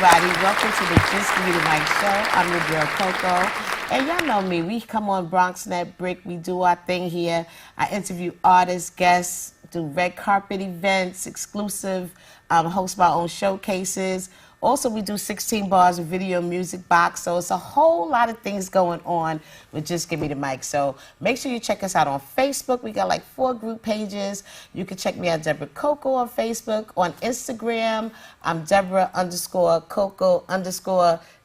everybody. Welcome to the Just Gimme the Mic show. I'm your girl, COCO. And y'all know me. We come on BronxNet Brick. We do our thing here. I interview artists, guests, do red carpet events, exclusive, host my own showcases. Also, we do 16 bars of video music box. So it's a whole lot of things going on with Just Gimme the Mic. So make sure you check us out on Facebook. We got like 4 group pages. You can check me out, Deborah Coco, on Facebook. On Instagram, I'm Deborah_Coco_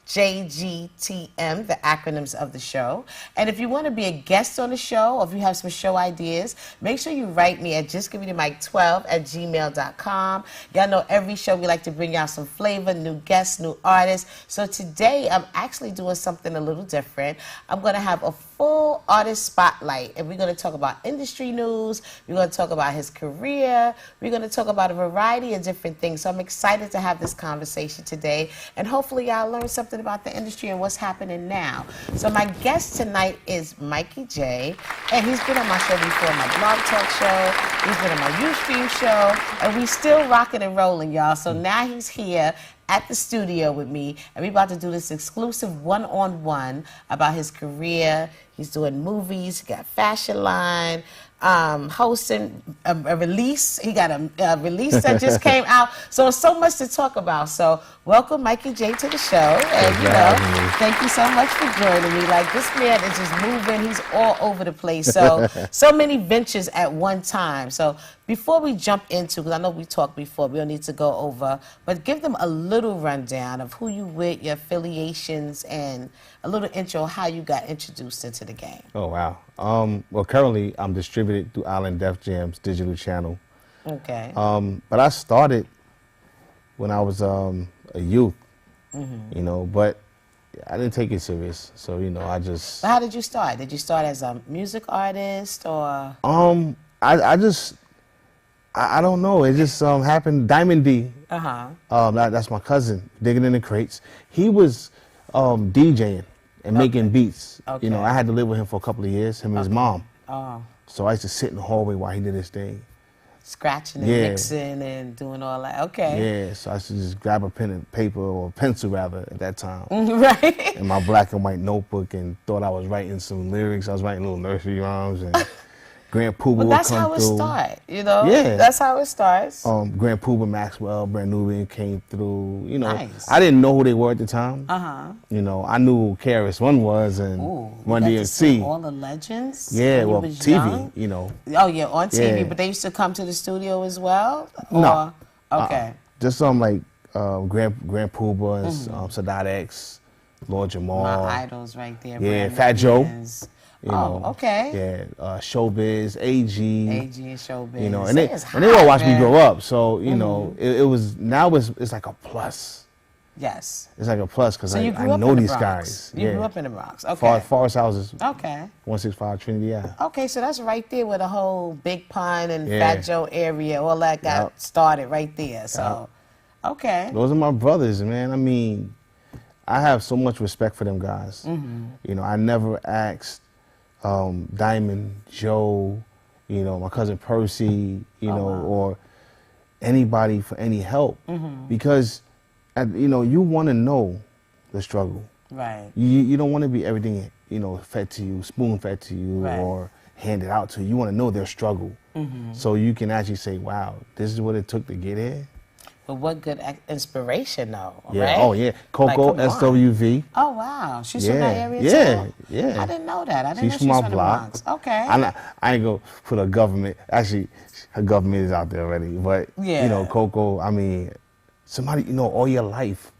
JGTM, the acronyms of the show. And if you want to be a guest on the show, or if you have some show ideas, make sure you write me at justgimmethemic12@gmail.com. Y'all know every show we like to bring y'all some flavor, new guests, new artists. So today I'm actually doing something a little different. I'm going to have a full artist spotlight, and we're going to talk about industry news. We're going to talk about his career. We're going to talk about a variety of different things. So I'm excited to have this conversation today, and hopefully y'all learn something about the industry and what's happening now. So my guest tonight is Mikey J, and he's been on my show before, my blog talk show. He's been on my Ustream show, and we still rocking and rolling, y'all. So now he's here at the studio with me, and we're about to do this exclusive one-on-one about his career. He's doing movies, he got a fashion line, hosting a release. He got a release that just came out. So much to talk about. So welcome Mikey J to the show. And you know, thank you so much for joining me. Like, this man is just moving. He's all over the place. So many ventures at one time. So before we jump into, because I know we talked before, we don't need to go over, but give them a little rundown of who you with, your affiliations, and a little intro how you got introduced into the game. Oh, wow. Well, currently I'm distributed through Island Def Jam's digital channel. Okay. But I started when I was a youth, you know, but I didn't take it serious. So, you know, I just... But how did you start? Did you start as a music artist, or...? I don't know. It just happened. Diamond D, that's my cousin, Digging in the Crates. He was DJing and making beats. Okay. You know, I had to live with him for a couple of years, him and his mom. Oh. So I used to sit in the hallway while he did his thing. Scratching and mixing and doing all that. Okay. Yeah, so I used to just grab a pen and paper, or pencil rather, at that time. Right. And my black and white notebook, and thought I was writing some lyrics. I was writing little nursery rhymes, and Grand Pooba would come through. That's how it starts, you know? Yeah. That's how it starts. Grand Pooba, Maxwell, Brand Nubian came through. You know, nice. I didn't know who they were at the time. You know, I knew who KRS-One was and Run DMC. All the legends? Yeah, well, TV, young? you know. Oh, yeah, on TV, Yeah. but they used to come to the studio as well? No. Or, okay. Just some like Grand Pooba and Sadat X, Lord Jamal. My idols right there. Yeah, Brand Fat Joe. Nubians. You know, okay. Yeah, Showbiz, AG. AG and Showbiz. You know, and they all watched me grow up. So, you know, now it's like a plus. Yes. It's like a plus because so I know these guys. You grew up in the Bronx. Okay. Forest Houses. Okay. 165 Trinity Ave. Okay, so that's right there where the whole Big Pun and Fat Joe area, all that got started right there. So, okay. Those are my brothers, man. I mean, I have so much respect for them guys. You know, I never asked Diamond, Joe, you know, my cousin Percy, you know, or anybody for any help, because, you know, you want to know the struggle. Right. You don't want to be everything, you know, fed to you, spoon fed to you, or handed out to you. You want to know their struggle, so you can actually say, wow, this is what it took to get here. But what good inspiration, though, Yeah. right? Oh, yeah. COCO, like, SWV. Oh, wow. She's from that area, too? Yeah. I didn't know that. I didn't She's know from she's my from block. the Bronx. Okay. I ain't go put her government. Actually, her government is out there already. But, you know, COCO, I mean, somebody, you know, all your life.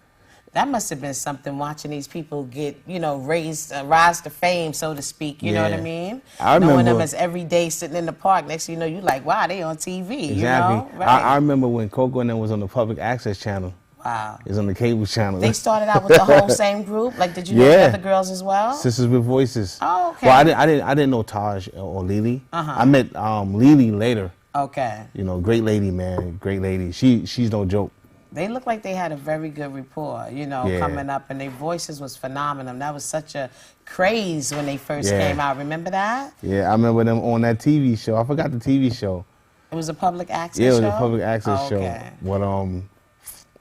That must have been something, watching these people get, you know, rise to fame, so to speak. You know what I mean? I remember, knowing them as every day sitting in the park. Next thing you know, you like, wow, they on TV. Exactly. You know? Right. I remember when COCO and them was on the public access channel. Wow. It was on the cable channel. They started out with the whole same group? Like, did you know the other girls as well? Sisters with Voices. Oh, okay. Well, I didn't know Taj or Lily. I met Lily later. Okay. You know, great lady, man. Great lady. She's no joke. They looked like they had a very good rapport, you know, coming up, and their voices was phenomenal. That was such a craze when they first came out. Remember that? Yeah, I remember them on that TV show. I forgot the TV show. It was a public access show? Yeah, it was a public access show. Okay. What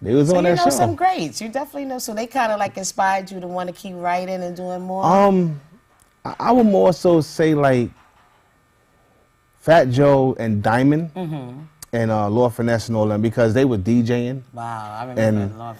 They was on that show. So you know some greats. You definitely know. So they kind of like inspired you to want to keep writing and doing more? I would more so say like Fat Joe and Diamond and Lord Finesse and all them, because they were DJing. Wow, I remember. And Lord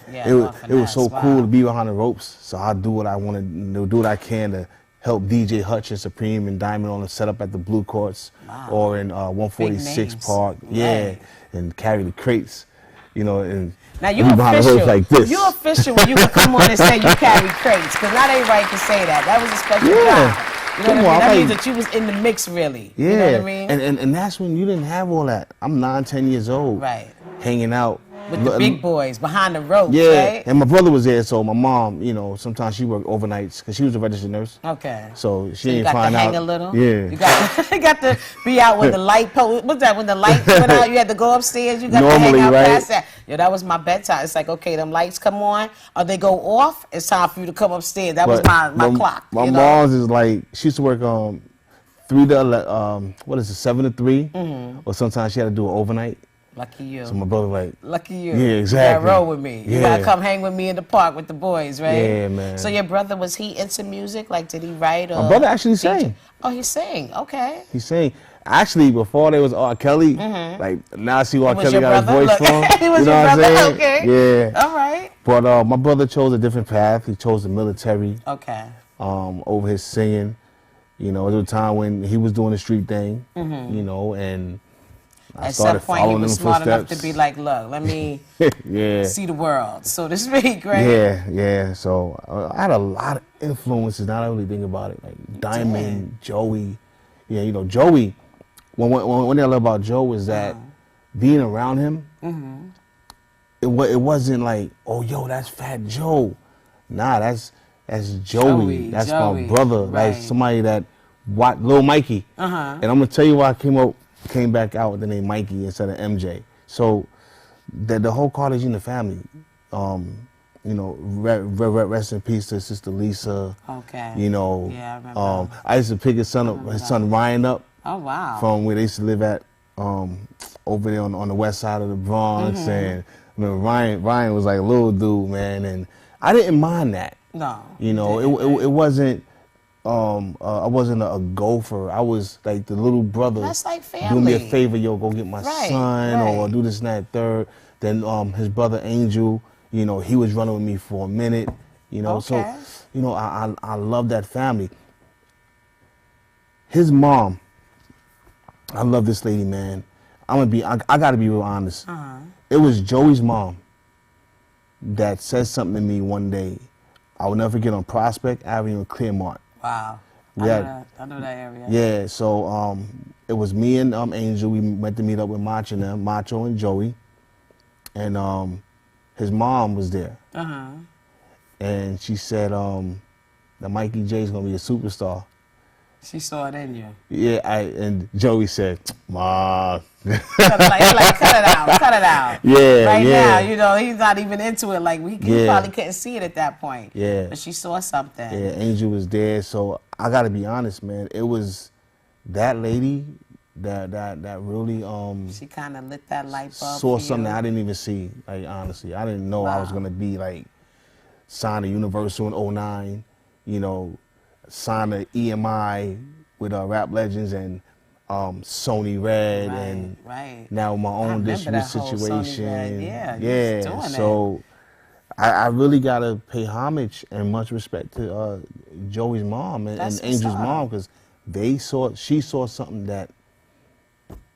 it was so Finesse. cool to be behind the ropes. So I do what I want to do, what I can to help DJ Hutch and Supreme and Diamond on the setup at the Blue Courts or in 146 Park. Yeah, and carry the crates, you know, and now you behind the ropes like this. You official when you can come on and say you carry crates, because not everybody can say that. That was a special job. You know what I mean? That means that you was in the mix, really. Yeah. You know what I mean? And that's when you didn't have all that. I'm 9, 10 years old. Right. Hanging out. With the big boys behind the ropes, yeah, right? And my brother was there, so my mom, you know, sometimes she worked overnights because she was a registered nurse. Okay. So she you didn't got find to out. hang a little? Yeah. You got to be out when the light post. What's that? When the lights went out, you had to go upstairs. You got to hang out past that. Yo, that was my bedtime. It's like, okay, them lights come on, or they go off. It's time for you to come upstairs. That was my clock. My mom's is like, she used to work 3 to 7 to 3, or sometimes she had to do it overnight. Lucky you. So my brother like, lucky you. Yeah, exactly. You gotta roll with me. You gotta come hang with me in the park with the boys, right? Yeah, man. So your brother, was he into music? Like, did he write? Or my brother actually sang. Oh, he sang. Okay. He sang. Actually, before there was R. Kelly, like now I see where R. Kelly got his voice from. He was you know your what brother? I'm saying? Okay. Yeah. All right. But my brother chose a different path. He chose the military. Okay. Over his singing. You know, there was a time when he was doing the street thing, you know, and I started following him footsteps. At some point, he was smart enough to be like, look, let me see the world, so to speak, right? Yeah. So I had a lot of influences, now that I really think about it, like Diamond, Joey. Yeah, you know, Joey, one thing I love about Joe is that being around him, it wasn't like, oh, yo, that's Fat Joe. Nah, that's Joey. That's my brother. Right. Like somebody that watched Lil Mikey. And I'm gonna tell you why I came back out with the name Mikey instead of MJ. So the whole Carter Jr. family, you know, rest in peace to Sister Lisa. Okay. You know, yeah, I remember. I used to pick his son Ryan up. Oh wow. From where they used to live at, over there on the west side of the Bronx, and I mean, Ryan was like a little dude, man, and I didn't mind that. No. You know, it wasn't. I wasn't a gopher. I was like the little brother. That's like family. Do me a favor, yo, go get my son, or do this and that third. Then his brother Angel, you know, he was running with me for a minute. You know, so you know, I love that family. His mom, I love this lady, man. I gotta be real honest. It was Joey's mom that said something to me one day. I will never forget, on Prospect Avenue in Claremont. Wow. I know that area. Yeah, so it was me and Angel. We went to meet up with Macho and Joey. And his mom was there. And she said that Mikey J's gonna be a superstar. She saw it in you. Yeah, and Joey said, "Ma." Cut it out. Yeah, right now, you know, he's not even into it. Like he probably couldn't see it at that point. Yeah. But she saw something. Yeah, Angel was there. So I gotta be honest, man. It was that lady that really she kind of lit that light bulb. Saw something that I didn't even see. Like honestly, I didn't know I was gonna be like signed to Universal in 09. You know, signed to EMI with Rap Legends and Sony Red, and now my own distribution situation. Yeah. So I really gotta pay homage and much respect to Joey's mom and Angel's mom, because she saw something that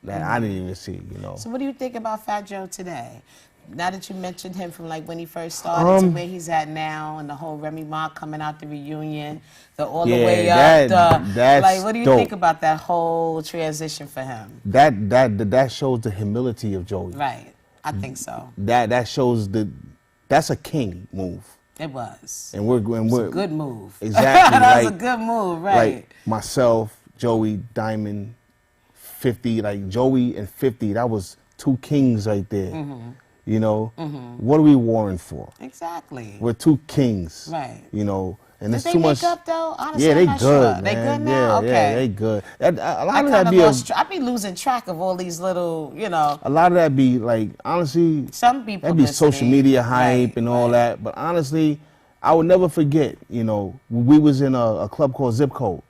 I didn't even see. You know. So what do you think about Fat Joe today? Now that you mentioned him, from like when he first started to where he's at now, and the whole Remy Ma coming out, the reunion, the way up, that's like, what do you dope. think about that whole transition for him? That shows the humility of Joey. Right, I think so. That shows that's a king move. It was. And we're a good move. Exactly. That was a good move, right? Like myself, Joey, Diamond, 50, like Joey and 50, that was two kings right there. You know, what are we warring for? Exactly. We're two kings. Right. You know, And Did it's too much. Did they make up though? Honestly, Yeah, they I'm not good, sure. man. They good now? Yeah, Okay. yeah, they good. A lot I of that kind of be lost I be losing track of all these little, you know. a lot of that be like, honestly, Some be that be social media hype right, and all that. But honestly, I would never forget, you know, we was in a club called Zip Code.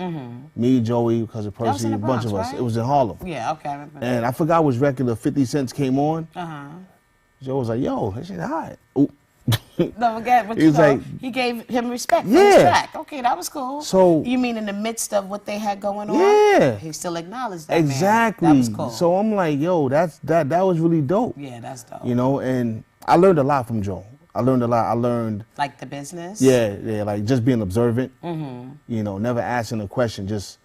Me, Joey, Cousin was Percy, in a the bunch Bronx, of us. right? It was in Harlem. Yeah, okay, I remember And that. I forgot which record the 50 Cents came on. Uh-huh. Joe was like, yo, that shit hot. Ooh. No, forget, but He you was know, like, he gave him respect for Yeah. his track. Okay, that was cool. So- you mean in the midst of what they had going on? Yeah. He still acknowledged that, Exactly. man. That was cool. So I'm like, yo, that was really dope. yeah, that's dope. You know, and I learned a lot from Joe. I learned a lot. I learned, Like the business? yeah, like just being observant. You know, never asking a question, just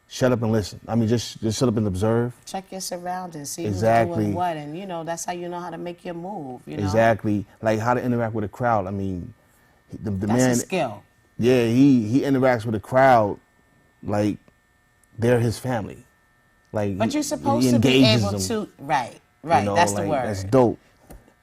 shut up and listen. I mean, just shut up and observe. Check your surroundings, see Exactly. who's doing what, and you know, that's how you know how to make your move, you know? Exactly. Like how to interact with a crowd. I mean, the That's man, a skill. yeah, he interacts with a crowd like they're his family. Like, But you're he supposed to be engages able them, to, right, you know, that's like, the word. That's dope.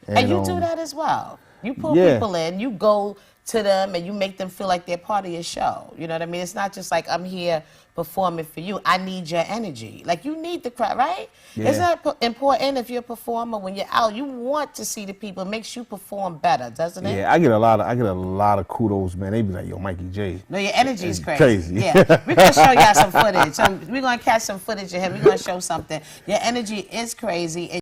And you do that as well. You pull Yeah. people in, you go to them and you make them feel like they're part of your show. You know what I mean? It's not just like I'm here performing for you. I need your energy. Like you need the crowd, right? Yeah. Isn't that important if you're a performer? When you're out, you want to see the people. It makes you perform better, doesn't it? Yeah, I get a lot of kudos, man. They be like, yo, Mikey J. No, your energy is It's crazy. crazy. Yeah, we're gonna show y'all some footage. We're gonna catch some footage of him. We're gonna show something. Your energy is crazy. And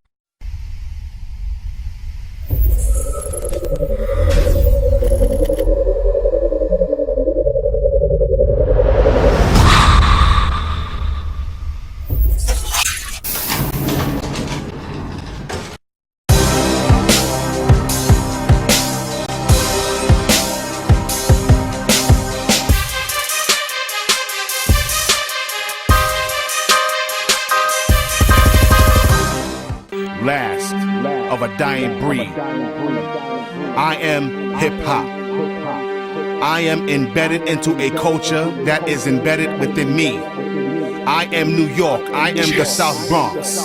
last of a dying breed. I am hip hop. I am embedded into a culture that is embedded within me. I am New York. I am the South Bronx.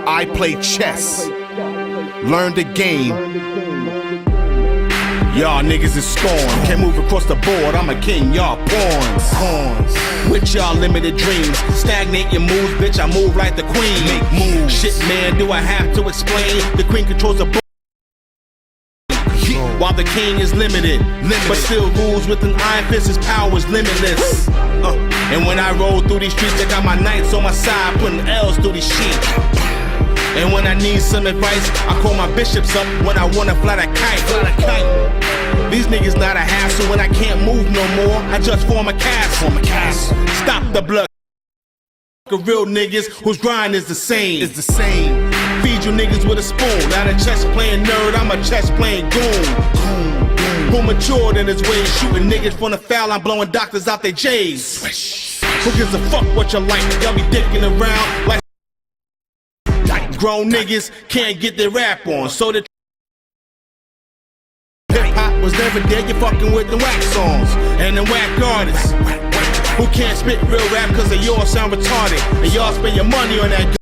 I play chess. Learn the game. Y'all niggas is scorned. Can't move across the board. I'm a king. Y'all pawns. With y'all limited dreams. Stagnate your moves, bitch. I move like the queen. Make moves. Shit, man, do I have to explain? The queen controls the board. While the king is limited, but still rules with an iron fist. His power is limitless. And when I roll through these streets, I got my knights on my side, putting L's through these sheets. And when I need some advice, I call my bishops up when I wanna fly a kite. These niggas not a hassle. When I can't move no more, I just form a castle. Stop the blood. Real niggas whose grind is the same. Feed you niggas with a spoon. Not a chess playing nerd, I'm a chess playing goon. Who matured in his ways, shooting niggas from the foul. I'm blowing doctors out their J's. Who gives a fuck what you like? Y'all be dicking around like grown niggas can't get their rap on. So the hip hop was never dead. You're fucking with the whack songs and the whack artists who can't spit real rap cause they all sound retarded. And y'all spend your money on that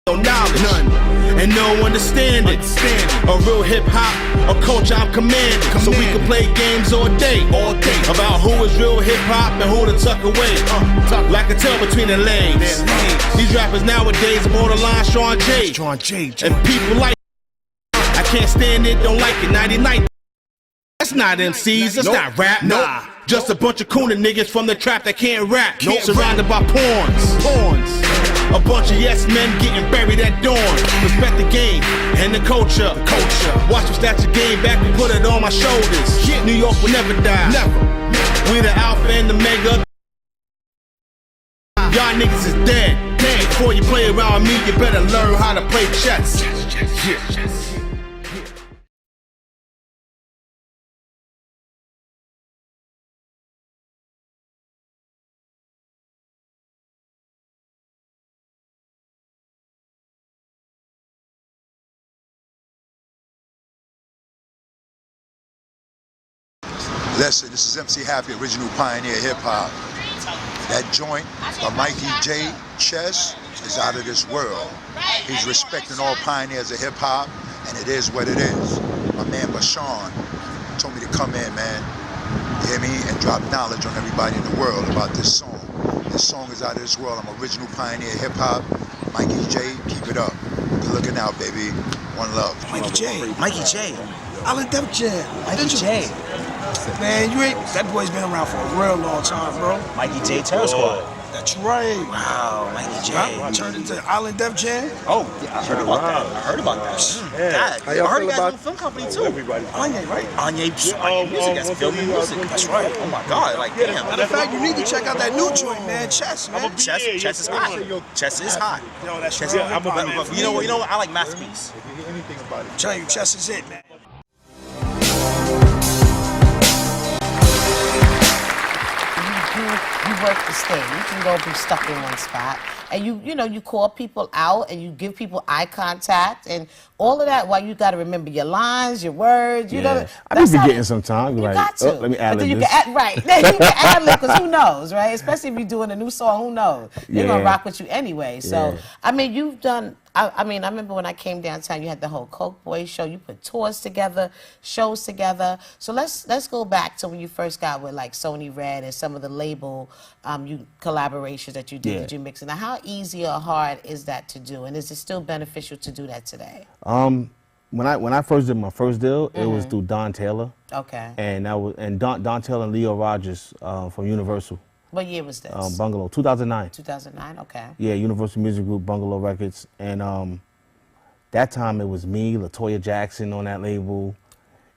no knowledge. None. And no understanding. A real hip hop, a culture I'm commanding. So we can play games all day. About who is real hip hop and who to tuck away. Like a tail between the legs. These rappers nowadays are borderline Sean J. And people like I can't stand it, don't like it. 99. That's not MCs, that's not rap. Nah. Just a bunch of cooner niggas from the trap that can't rap. Surrounded by pawns. A bunch of yes men getting buried at dawn. Respect the game and the culture. Watch me snatch the game back and put it on my shoulders. New York will never die. We the alpha and the mega. Y'all niggas is dead. Before you play around me, you better learn how to play chess. Listen, this is MC Happy, original pioneer hip hop. That joint by Mikey J. Chess is out of this world. He's respecting all pioneers of hip hop, and it is what it is. My man Bashan, told me to come in, man. You hear me? And drop knowledge on everybody in the world about this song. This song is out of this world. I'm original pioneer hip hop. Mikey J, keep it up. Good looking out, baby. One love. Mikey J. Mikey J. Island Def Jam. Mikey J. Man, that boy's been around for a real long time, bro. Mikey J. Terror Squad. That's right. Wow, Mikey J. I turned into Island Def Jam. Oh, yeah, I heard about that. I heard about that. Yeah. I heard you guys on a film company too. Anye, right? Anye Music, that's filming music. That's right. Oh my God, like damn. Matter of fact, you need to check out that new joint, man. Chess, man. Chess is hot. Chess is hot. Yo, that's Chess real is hip-hop, man. hot. You know what? I like Masterpiece. I'm telling you, Chess is it, man. You work the stage. You can go be stuck in one spot, and you call people out, and you give people eye contact, and all of that. While you got to remember your lines, your words. You know, I be forgetting sometimes. You like, got to. let me add But then you this. can add right. Then you can ad lib because who knows, right? Especially if you're doing a new song, who knows? They're gonna rock with you anyway. So I mean, you've done. I mean, I remember when I came downtown, you had the whole Coke Boys show. You put tours together, shows together. So let's go back to when you first got with like Sony Red and some of the label collaborations that you did. Did you mix it? Now, how easy or hard is that to do? And is it still beneficial to do that today? When I first did my first deal, it was through Don Taylor. Okay. And Don Taylor and Leo Rogers from Universal. What year was this? Bungalow, 2009. 2009, okay. Yeah, Universal Music Group, Bungalow Records. And that time it was me, LaToya Jackson on that label.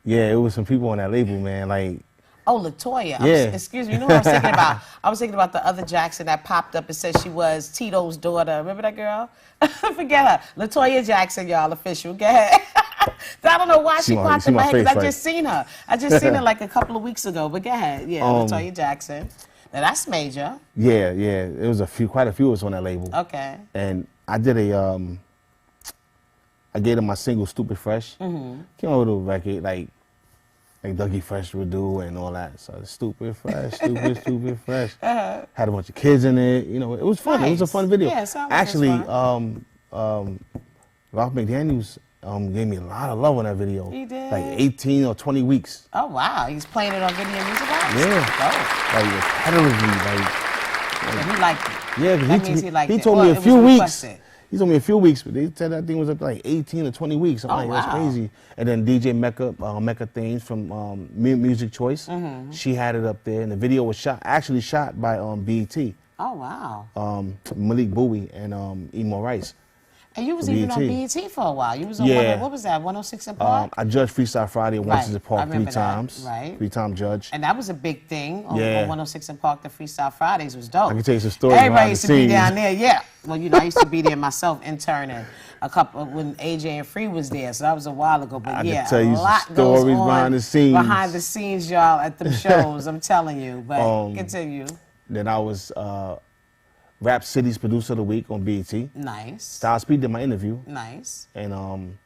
Yeah, it was some people on that label, man. Like, oh, LaToya. Yeah. Excuse me. You know what I was thinking about? I was thinking about the other Jackson that popped up and said she was Tito's daughter. Remember that girl? Forget her. LaToya Jackson, y'all, official. Go ahead. I don't know why she popped in my head because I just seen her. I just seen her like a couple of weeks ago. But go ahead. Yeah, LaToya Jackson. Now that's major. Yeah. It was quite a few of us on that label. Okay. And I did I gave them my single Stupid Fresh. Came out with a record like Dougie Fresh would do and all that. So Stupid Fresh, Stupid Fresh. Had a bunch of kids in it. You know, it was fun. Nice. It was a fun video. Yeah, it actually, fun. Ralph McDaniels gave me a lot of love on that video. He did? Like 18 or 20 weeks. Oh, wow. He's playing it on Video Music Box? Yeah. Oh. Like repetitively, And he liked it. Yeah, that means he liked he it. told Well, me it a few was weeks. requested. He told me a few weeks, but they said that thing was up to like 18 or 20 weeks. I'm like, that's wow. crazy. And then DJ Mecca Things from Music Choice, she had it up there, and the video was actually shot by BET. Oh, wow. Malik Bowie and Emo Rice. And you was even on BET for a while. You was on what was that, 106 in Park? I judged Freestyle Friday at 106 in Park 3 times. Right. 3-time judge. And that was a big thing on 106 in Park. The Freestyle Fridays was dope. I can tell you some stories. Everybody used to be down there, yeah. Well, you know, I used to be there myself interning a couple when AJ and Free was there, so that was a while ago. But I yeah, can tell you a lot some stories goes on behind the scenes. Behind the scenes, y'all, at the shows. I'm telling you. But continue. Then I was Rap City's Producer of the Week on BET. Nice. Styles P did my interview. Nice. And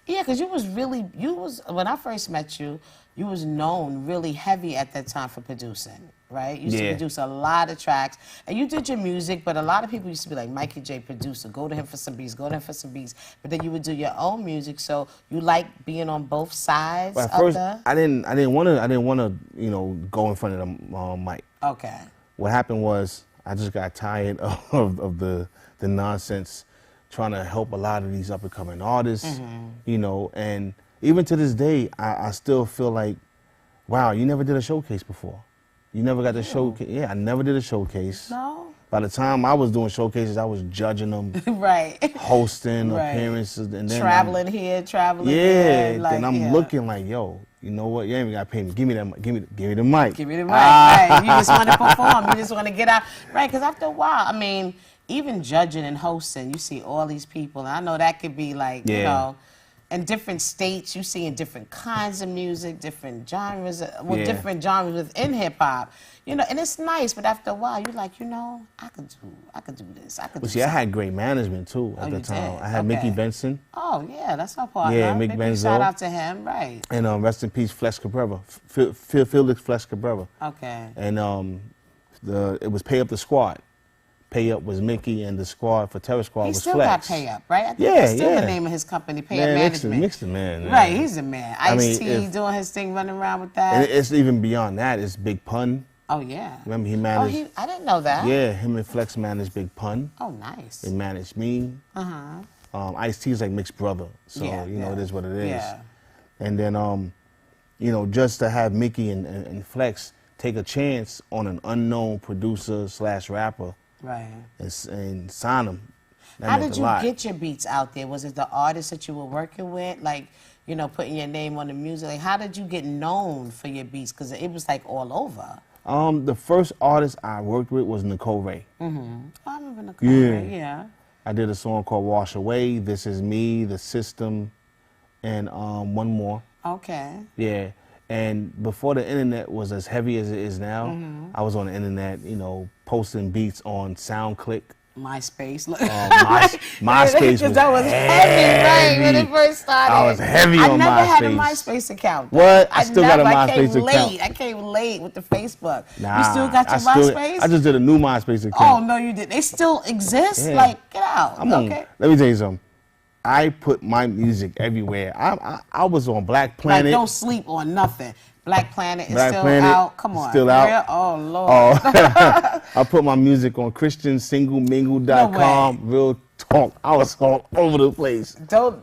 yeah, because when I first met you, you was known really heavy at that time for producing, right? You used to produce a lot of tracks, and you did your music, but a lot of people used to be like, Mikey J producer, go to him for some beats, go to him for some beats, but then you would do your own music, so you like being on both sides at of first, the... I didn't want to, you know, go in front of the mic. Okay. What happened was I just got tired of the nonsense, trying to help a lot of these up and coming artists, you know, and even to this day, I still feel like, wow, you never did a showcase before. You never got to showcase. Yeah, I never did a showcase. No. By the time I was doing showcases, I was judging them, right, hosting appearances, and then traveling there. Like, then I'm looking like, yo, you know what? You ain't even got to pay me. Give me the mic. Give me the mic. Give me the mic. Right. You just want to perform. You just want to get out. Right, because after a while, I mean, even judging and hosting, you see all these people, and I know that could be like, you know, in different states, you see in different kinds of music, different genres, different genres within hip hop, you know, and it's nice. But after a while, you're like, you know, I could do this. I had great management too at the time. I had Mickey Benson. Oh yeah, that's our partner. Yeah, Mick Benzo. Shout out to him, right? And rest in peace, Flex Cabrera, Felix Flex Cabrera. Okay. And it was Pay Up the Squad. Pay Up was Mickey, and the squad for Terror Squad He was still Flex. got Pay Up, right? I think Yeah, that's still yeah. the name of his company, Pay Up Man, Management. Mix the man. Right, he's a man. I mean, Ice-T doing his thing, running around with that. And it's even beyond that. It's Big Pun. Oh, yeah. Remember, he managed. I didn't know that. Yeah, him and Flex managed Big Pun. Oh, nice. They managed me. Ice-T is like Mixed brother, so Yeah, you know yeah. it is what it is. Yeah. And then you know, just to have Mickey and Flex take a chance on an unknown producer / rapper Right. and sign him. That How meant did a you lot. get your beats out there? Was it the artist that you were working with, like, you know, putting your name on the music? Like, how did you get known for your beats? Because it was like all over. The first artist I worked with was Nicole Ray. I remember Nicole. Yeah. Right? Yeah. I did a song called Wash Away, This Is Me, The System, and one more. Okay. Yeah. And before the internet was as heavy as it is now, I was on the internet, you know, posting beats on SoundClick. MySpace. MySpace was that was heavy, right? When it first started. I was heavy on MySpace. I never had a MySpace account. What? I still got a MySpace came account. Late. I came late with the Facebook. Nah, you still got your MySpace? I just did a new MySpace account. Oh, no, you didn't. They still exist? Yeah. Like, get out. Okay. Let me tell you something. I put my music everywhere. I was on Black Planet. Like, don't sleep on nothing. Black Planet is Black still Planet, out. Come on. still out. Real? Oh, Lord. I put my music on ChristianSingleMingle.com. No way. Real talk. I was all over the place.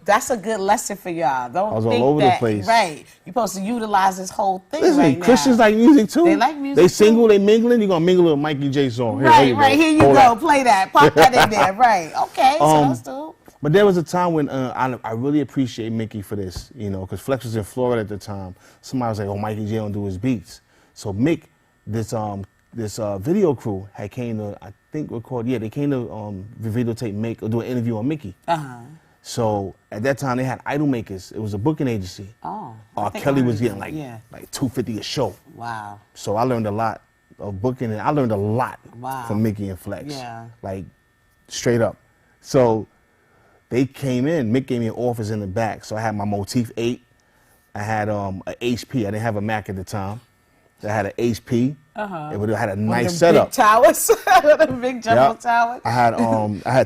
That's a good lesson for y'all. Don't I was all think over the that, place. Right. You're supposed to utilize this whole thing Listen, right now. Christians like music too. They like music They too. single, they mingling. You're going to mingle with a Mikey J song. Here, Here you go. Play that. Pop that in there. Right. Okay. So that's dope. But there was a time when I really appreciate Mickey for this, you know, because Flex was in Florida at the time. Somebody was like, oh, Mikey J don't do his beats. So Mick, this video crew had came to, I think, they came to videotape Mick or do an interview on Mickey. So at that time, they had Idol Makers. It was a booking agency. Oh. R. Kelly was getting like $250 a show. Wow. So I learned a lot of booking, and I learned a lot from Mickey and Flex. Yeah. Like, straight up. So they came in, Mick gave me an office in the back. So I had my Motif 8. I had an HP. I didn't have a Mac at the time. I had an HP. It had a nice setup. Big towers. The big jumbo towers. I had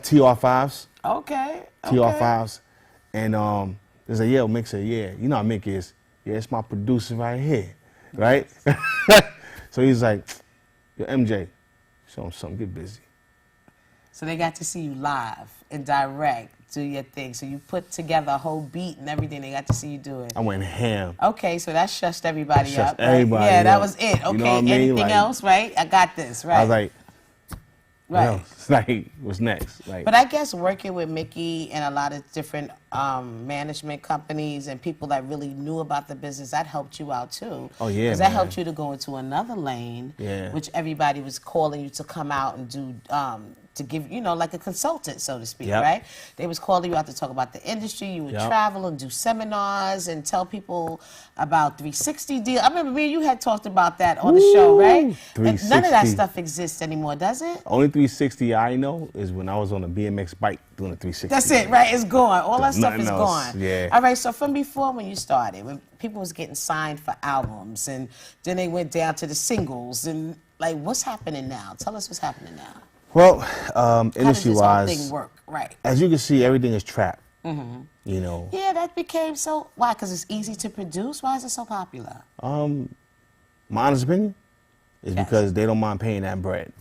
TR5s. Okay. TR5s. And they said, yeah, Mick said, yeah. You know how Mick is. Yeah, it's my producer right here. Right? So he's like, yo, MJ, show him something, get busy. So they got to see you live and direct, do your thing. So you put together a whole beat and everything. They got to see you do it. I went ham. Okay, so that shushed everybody up. Right? Everybody yeah, that up. was it. Okay, You know what I mean? anything Like, else, right? I got this, right? I was like, right. like, what's next? Like, But I guess working with Mickey and a lot of different management companies and people that really knew about the business, that helped you out too. Oh, yeah, because that man. helped you to go into another lane, which everybody was calling you to come out and do, to give, you know, like a consultant, so to speak, right? They was calling you out to talk about the industry. You would travel and do seminars and tell people about 360 deal. I remember me and you had talked about that on the show, right? And none of that stuff exists anymore, does it? Only 360 I know is when I was on a BMX bike doing a 360. That's it, right? It's gone. All that stuff nothing is else. gone. Yeah. All right, so from before when you started, when people was getting signed for albums and then they went down to the singles and like what's happening now? Tell us what's happening now. Well, How does this whole industry-wise, thing work? Right. as you can see, everything is trap. You know. Yeah, that became so, why? Because it's easy to produce? Why is it so popular? My honest opinion is because they don't mind paying that bread.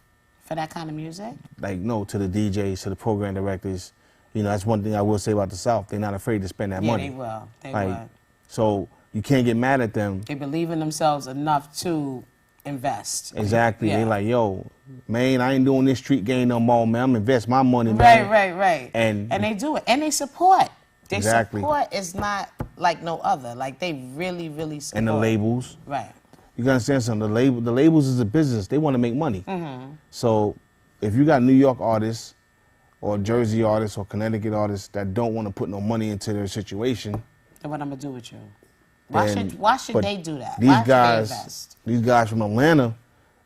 For that kind of music? Like, no, to the DJs, to the program directors. You know, that's one thing I will say about the South. They're not afraid to spend that money. Yeah, they will. They Like, would. so you can't get mad at them. They believe in themselves enough to invest. Exactly. Yeah. They like, yo, man, I ain't doing this street game no more, man. I'm invest my money, man. Right. And they do it. And they support. Their Exactly. support is not like no other. Like they really, really support. and the labels. Right. You gotta understand something. The labels is a business. They want to make money. So if you got New York artists or Jersey artists or Connecticut artists that don't want to put no money into their situation, Then what I'm gonna do with you? then- Why should but they do that? These Why should guys, they invest? these guys from Atlanta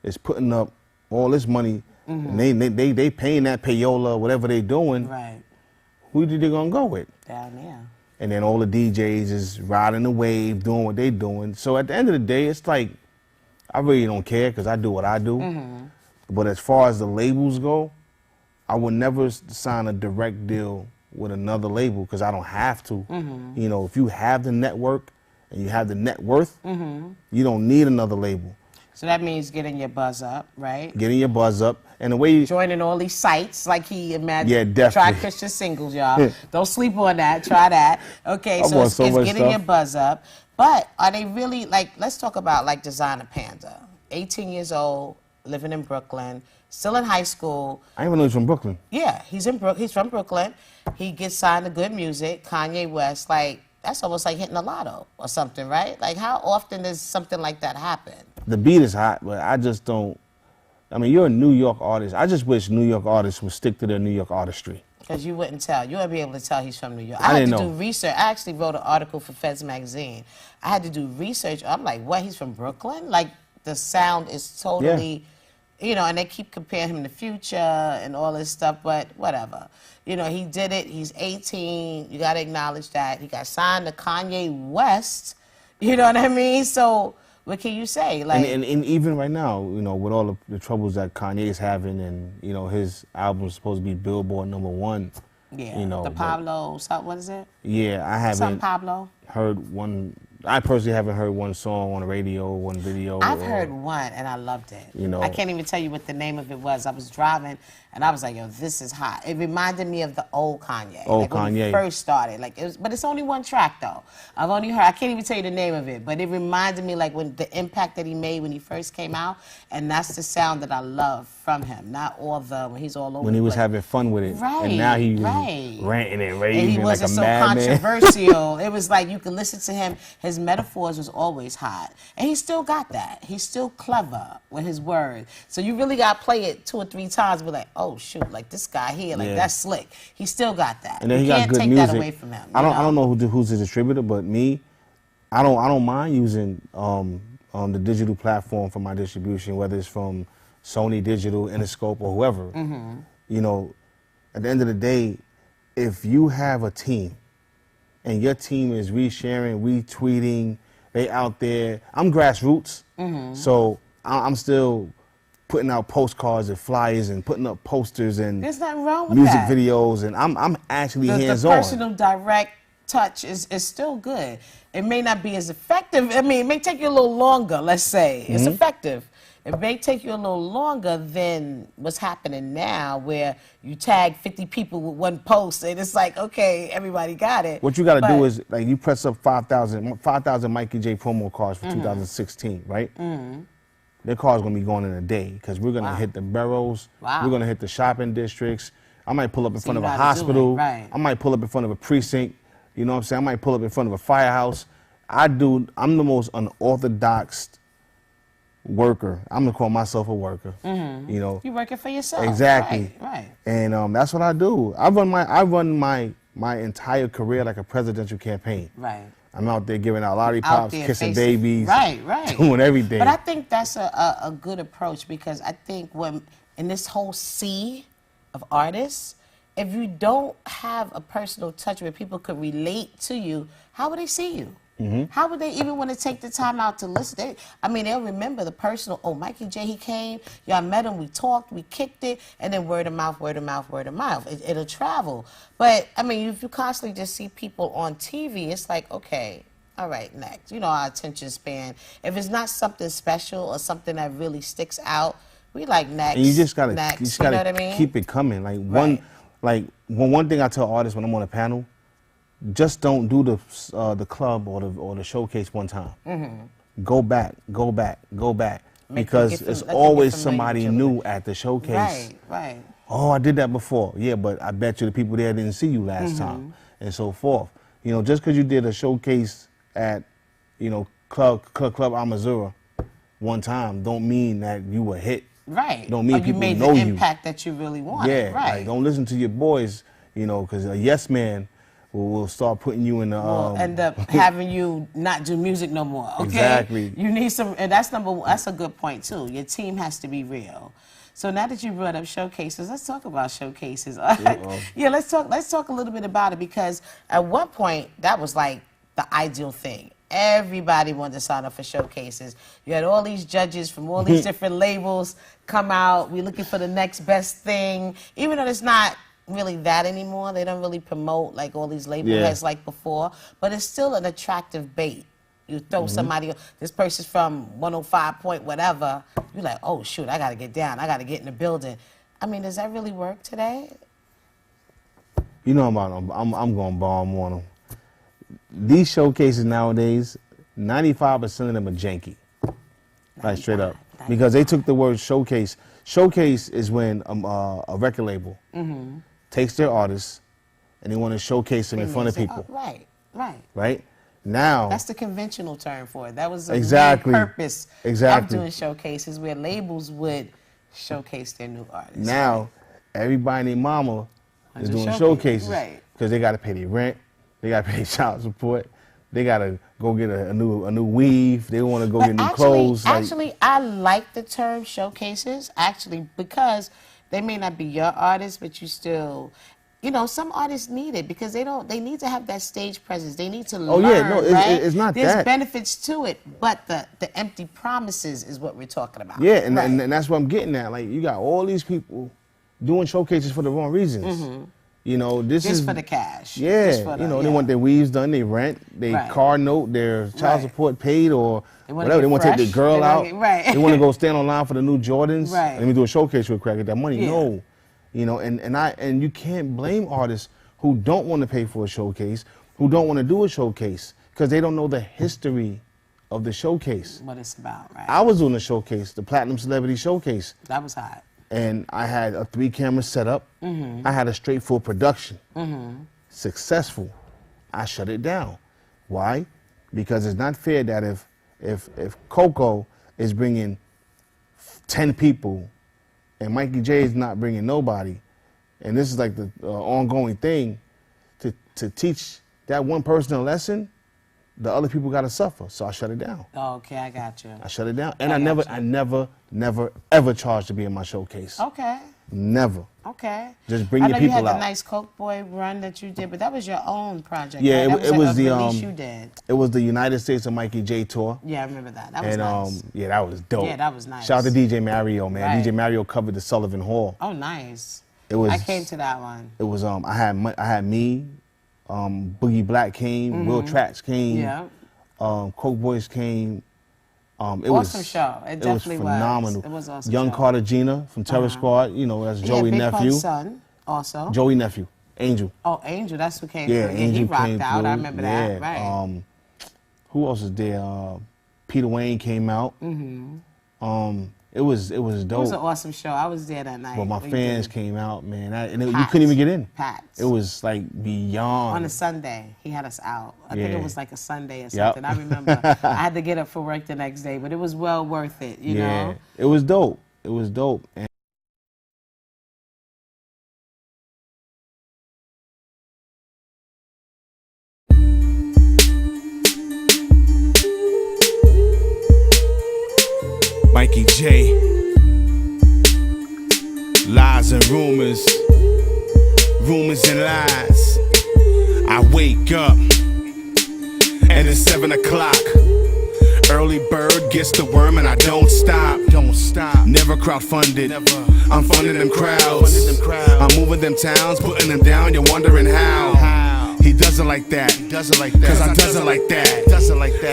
is putting up all this money. And they paying that payola, whatever they doing. Right. Who do you think they're gonna go with? Down there. And then all the DJs is riding the wave, doing what they doing. So at the end of the day, it's like, I really don't care because I do what I do. But as far as the labels go, I would never sign a direct deal with another label because I don't have to. You know, if you have the network and you have the net worth, you don't need another label. So that means getting your buzz up, right? Getting your buzz up. And the way you... Joining all these sites like he imagined. Yeah, definitely. Try Christian Singles, y'all. Don't sleep on that. Try that. Okay, I so want it's so much getting stuff. your buzz up. But are they really, like, let's talk about, like, Designer Panda. 18 years old, living in Brooklyn, still in high school. I didn't even know he's from Brooklyn. Yeah, he's from Brooklyn. He gets signed to good music, Kanye West. Like, that's almost like hitting a lotto or something, right? Like, how often does something like that happen? The beat is hot, but I just don't... I mean, you're a New York artist. I just wish New York artists would stick to their New York artistry. Because you wouldn't tell. You wouldn't be able to tell he's from New York. I had didn't to know. do research. I actually wrote an article for Feds Magazine. I had to do research. I'm like, what, he's from Brooklyn? Like, the sound is totally, you know, and they keep comparing him to Future and all this stuff, but whatever. You know, he did it. He's 18. You got to acknowledge that. He got signed to Kanye West. You know what I mean? So... what can you say? Like, and even right now, you know, with all the troubles that Kanye is having, and you know, his album is supposed to be Billboard #1. yeah, you know, the Pablo, what is it? Yeah, I haven't Pablo? heard one. I personally haven't heard one song on the radio, one video. I've heard one, and I loved it. You know, I can't even tell you what the name of it was. I was driving, and I was like, yo, this is hot. It reminded me of the old Kanye. Old when he Kanye. first started. Like, but it's only one track, though. I've only heard, I can't even tell you the name of it, but it reminded me, like, when the impact that he made when he first came out, and that's the sound that I love from him. Not all the, when he's all over when he the was place. having fun with it. Right, And now he's right. ranting and And raving he like a wasn't so madman. controversial. It was like you could listen to him. His metaphors was always hot. And he still got that. He's still clever with his words. So you really got to play it 2 or 3 times and be like, oh, shoot, like this guy here, like that's slick. He still got that. And then you he got can't good take music. that away from him. I don't know who's the distributor, but me, I don't mind using the digital platform for my distribution, whether it's from Sony Digital, Interscope, or whoever. You know, at the end of the day, if you have a team and your team is resharing, retweeting, they out there. I'm grassroots, so I'm still putting out postcards and flyers and putting up posters and There's nothing wrong with music that. videos, and I'm actually The hands-on. personal direct touch is still good. It may not be as effective. I mean, it may take you a little longer, let's say. It's effective. It may take you a little longer than what's happening now, where you tag 50 people with one post, and it's like, okay, everybody got it. What you got to But- do is, like, you press up 5,000 Mikey J promo cards for 2016, right? Their cards going to be going in a day because we're going to hit the boroughs. Wow. We're going to hit the shopping districts. I might pull up in front you of a gotta do it, hospital. right. I might pull up in front of a precinct. You know what I'm saying? I might pull up in front of a firehouse. I'm the most unorthodox worker. I'm going to call myself a worker. You know? You're working for yourself. Exactly. Right. And that's what I do. I run my entire career like a presidential campaign. Right. I'm out there giving out Out lollipops, there kissing facing- babies, right. doing everything. But I think that's a good approach, because I think when in this whole sea of artists, if you don't have a personal touch where people could relate to you, how would they see you? How would they even want to take the time out to listen? They'll remember the personal, oh, Mikey J, he came, y'all met him, we talked, we kicked it, and then word of mouth, word of mouth, word of mouth. It'll travel. But, if you constantly just see people on TV, it's like, okay, all right, next. You know, our attention span. If it's not something special or something that really sticks out, we like next, and you just gotta, next. you just You know gotta what I mean? keep it coming. Like Right. one thing I tell artists when I'm on a panel, just don't do the club or the showcase one time. Go back, because let it's them get always familiar somebody with you. new at the showcase. Right. Oh, I did that before. Yeah, but I bet you the people there didn't see you last time, and so forth. You know, just because you did a showcase at, Club Amazura one time, don't mean that you were hit. Right. Don't mean or you people made know the you. impact that you really wanted. Yeah, Right. like, don't listen to your boys, because a yes man will start putting you in the. Will end up having you not do music no more. Okay. Exactly. You need some, and that's a good point too. Your team has to be real. So now that you brought up showcases, let's talk about showcases. Let's talk a little bit about it, because at one point that was like the ideal thing. everybody wanted to sign up for showcases. You had all these judges from all these different labels come out. We're looking for the next best thing, even though it's not really that anymore. They don't really promote like all these label heads like before, but it's still an attractive bait. You throw somebody, this person's from 105 point whatever, you're like, oh shoot, I gotta get down, I gotta get in the building. I mean, does that really work today? You know I'm going to bomb on them. These showcases nowadays, 95% of them are janky. Like straight up. Because they took the word showcase. Showcase is when a record label takes their artists and they want to showcase them in front of people. Right? Now, that's the conventional term for it. That was the purpose of doing showcases, where labels would showcase their new artists. Now, everybody and their mama is doing showcases because they got to pay their rent, they got to pay child support, they got to go get a new weave, they want to go get new clothes. Actually, I like the term showcases, because they may not be your artist, but you still. You know, some artists need it because they need to have that stage presence. They need to learn, right? It's not There's that. benefits to it, but the empty promises is what we're talking about. Yeah, and that's what I'm getting at. Like, you got all these people doing showcases for the wrong reasons. You know, this is for the cash. Yeah, Just for the, they want their weaves done, their rent, their car note, their child support paid, or whatever. They want to take their girl out. They want to go stand online for the new Jordans. Let me do a showcase real quick, get that money. No. You know, and you can't blame artists who don't want to pay for a showcase, who don't want to do a showcase, because they don't know the history of the showcase. What it's about, right? I was doing a showcase, the Platinum Celebrity Showcase. That was hot. And I had a 3-camera setup. I had a straight full production. Successful. I shut it down. Why? Because it's not fair that if COCO is bringing 10 people and Mikey J is not bringing nobody, and this is like the ongoing thing, to teach that one person a lesson, the other people got to suffer. So I shut it down. Oh, okay, I got you. I shut it down, and I never ever charged to be in my showcase. Okay. Never. Okay. Just bring your people out. I know you had the nice Coke Boy run that you did, but that was your own project. Yeah, right? it was the release you did. It was the United States of Mikey J tour. Yeah, I remember that. That was nice. Yeah, that was dope. Yeah, that was nice. Shout out to DJ Mario, man. DJ Mario covered the Sullivan Hall. Oh, nice. It was. I came to that one. It was. I had me, Boogie Black came, Will Tracks came. Yeah. Coke Boys came. Awesome show. It definitely was phenomenal. It was awesome. Young show. Carter Gina from Terror Squad. You know, that's Joey Big nephew. Pun's son also. Joey nephew, Angel. Oh, Angel, that's who came Yeah, through. Angel he rocked came out. through. I remember that. Right. Who else was there? Peter Wayne came out. It was dope. It was an awesome show. I was there that night. But my fans came out, man, you couldn't even get in. Packed. It was like beyond. On a Sunday, he had us out. I think it was like a Sunday or something. I remember. I had to get up for work the next day, but it was well worth it, you know? It was dope. It was dope. And Mikey J. Lies and rumors, rumors and lies. I wake up and it's 7 o'clock. Early bird gets the worm and I don't stop. Never crowdfunded. I'm funding them crowds. I'm moving them towns, putting them down. You're wondering how. He does it like that. Cause I does it like that.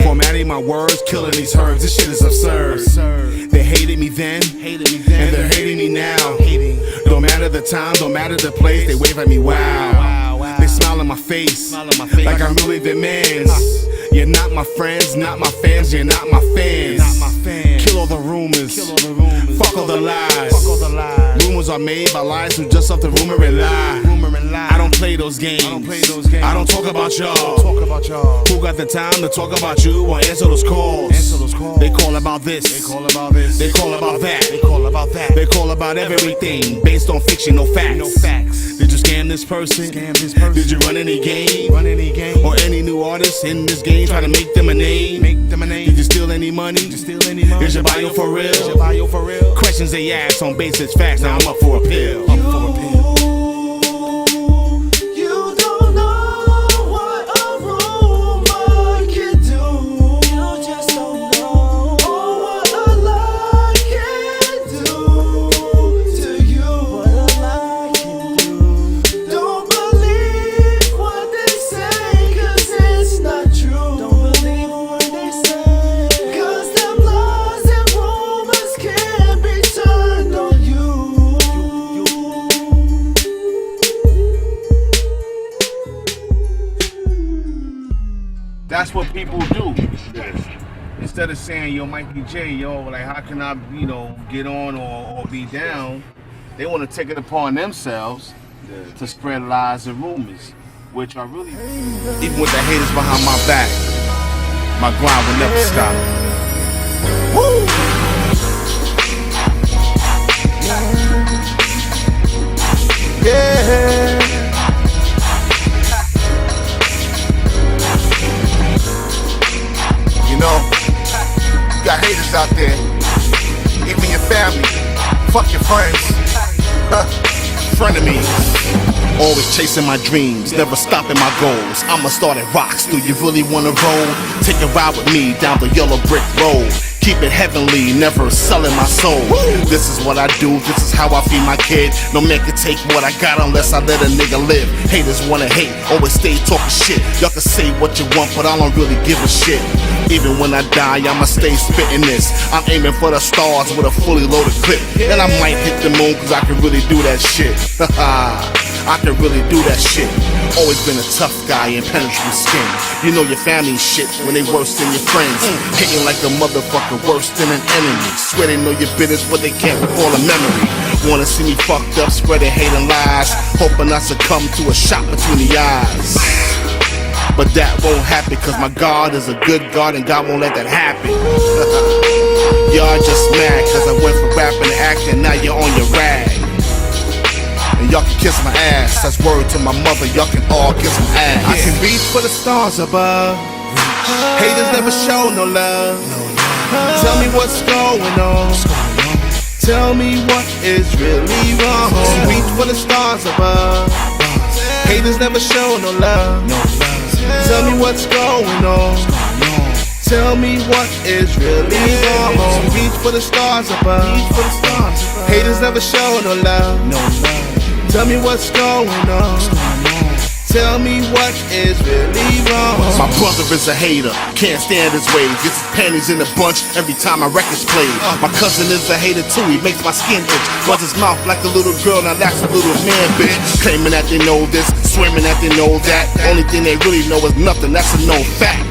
Formatting my words, killing these herbs. This shit is absurd. They hated me then, and they're hating me now. Don't matter the time, don't matter the place. They wave at me, wow. They smile in my face, like I'm really their mans. You're not my friends, not my fans, you're not my fans. Kill all the rumors, fuck all the lies. Rumors are made by lies who just off the rumor and lie. I don't play those games. I don't talk about y'all. Who got the time to talk about you or answer those calls? They call about this. They call about that. They call about everything based on fiction, no facts. Did you scam this person? Did you run any game? Or any new artists in this game try to make them a name? Did you steal any money? Is your bio for real? Questions they ask on basic facts. Now I'm up for a pill. You don't know what a rumor can do. people do this. Instead of saying, yo, Mikey J, yo, like, how can I, you know, get on or be down, they want to take it upon themselves to spread lies and rumors, which are really... Even with the haters behind my back, my grind will never stop. Woo! Yeah. You know, you got haters out there, even your family. Fuck your friends. Frenemies. Always chasing my dreams, never stopping my goals. I'ma start at rocks. Do you really wanna roll? Take a ride with me down the yellow brick road. Keep it heavenly, never selling my soul. This is what I do, this is how I feed my kid. No man can take what I got unless I let a nigga live. Haters wanna hate, always stay talking shit. Y'all can say what you want, but I don't really give a shit. Even when I die, I'ma stay spitting this. I'm aiming for the stars with a fully loaded clip. And I might hit the moon, cause I can really do that shit. I can really do that shit. Always been a tough guy, impenetrable skin. You know your family shit when they worse than your friends. Hating like a motherfucker, worse than an enemy. Swear they know your business, but they can't recall a memory. Wanna see me fucked up, spreading hate and lies, hoping I succumb to a shot between the eyes. But that won't happen, cause my God is a good God and God won't let that happen. Y'all just mad cause I went from rapping to acting, now you're on your rag. And y'all can kiss my ass, that's word to my mother, y'all can all kiss my ass. I can reach for the stars above, haters never show no love. Tell me what's going on, tell me what is really wrong. Reach for the stars above, haters never show no love. Tell me what's going on, tell me what is really wrong. Reach for the stars above, haters never show no love. Tell me what's going on, tell me what is really wrong. My brother is a hater, can't stand his ways. Gets his panties in a bunch every time my record's played. My cousin is a hater too, he makes my skin itch. Runs his mouth like a little girl, now that's a little man bitch. Claiming that they know this, swearing that they know that. Only thing they really know is nothing, that's a known fact.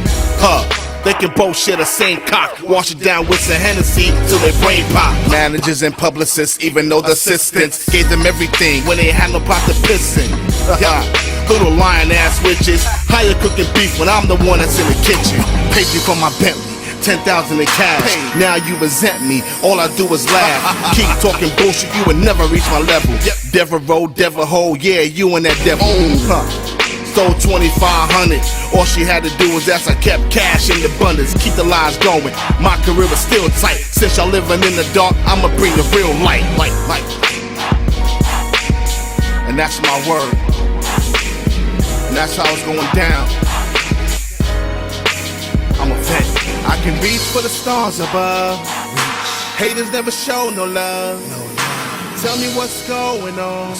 They can both share the same cock, wash it down with some Hennessy till their brain pop. Managers and publicists, even though the assistants gave them everything when they had no pot to piss in. Little lion ass witches, how you cooking beef when I'm the one that's in the kitchen? Paid you for my Bentley, 10,000 in cash. Now you resent me, all I do is laugh. Keep talking bullshit, you would never reach my level. Devil roll, devil hole, yeah, you and that devil. Stole 2,500. All she had to do was ask, I kept cash in abundance. Keep the lies going. My career is still tight. Since y'all living in the dark, I'ma bring the real light. And that's my word. And that's how it's going down. I'm a vet. I can reach for the stars above. Haters never show no love. Tell me what's going on.